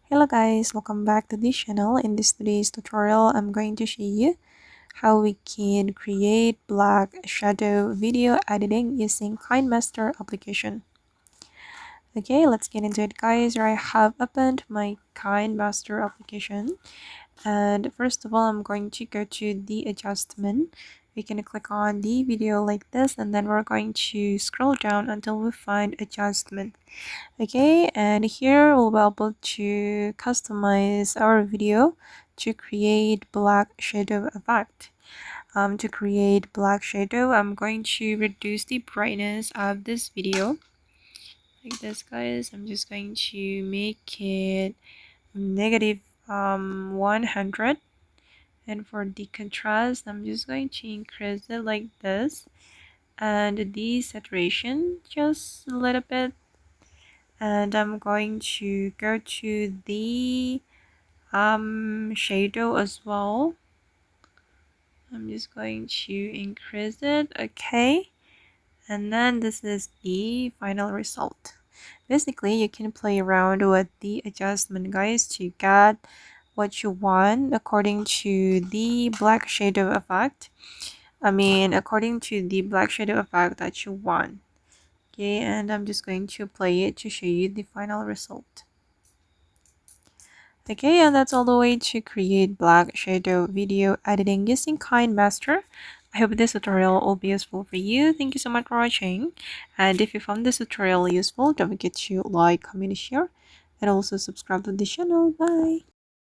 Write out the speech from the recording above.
Hello guys, welcome back to this channel. In this today's tutorial, I'm going to show you how we can create black shadow video editing using Kinemaster application. Okay, let's get into it guys. Here I have opened my Kinemaster application, and first of all I'm going to go to the adjustment. We can click on the video like this, and then we're going to scroll down until we find adjustment. Okay, and here we'll be able to customize our video to create black shadow effect. To create black shadow, I'm going to reduce the brightness of this video like this guys. I'm just going to make it negative 100, and for the contrast I'm just going to increase it like this, and the saturation just a little bit, and I'm going to go to the shadow as well. I'm just going to increase it. Okay, and then this is the final result. Basically you can play around with the adjustment guys to get what you want according to the black shadow effect. According to the black shadow effect that you want. Okay, and I'm just going to play it to show you the final result. Okay, and that's all the way to create black shadow video editing using Kinemaster. I hope this tutorial will be useful for you. Thank you so much for watching. And if you found this tutorial useful, don't forget to like, comment, share, and also subscribe to the channel. Bye!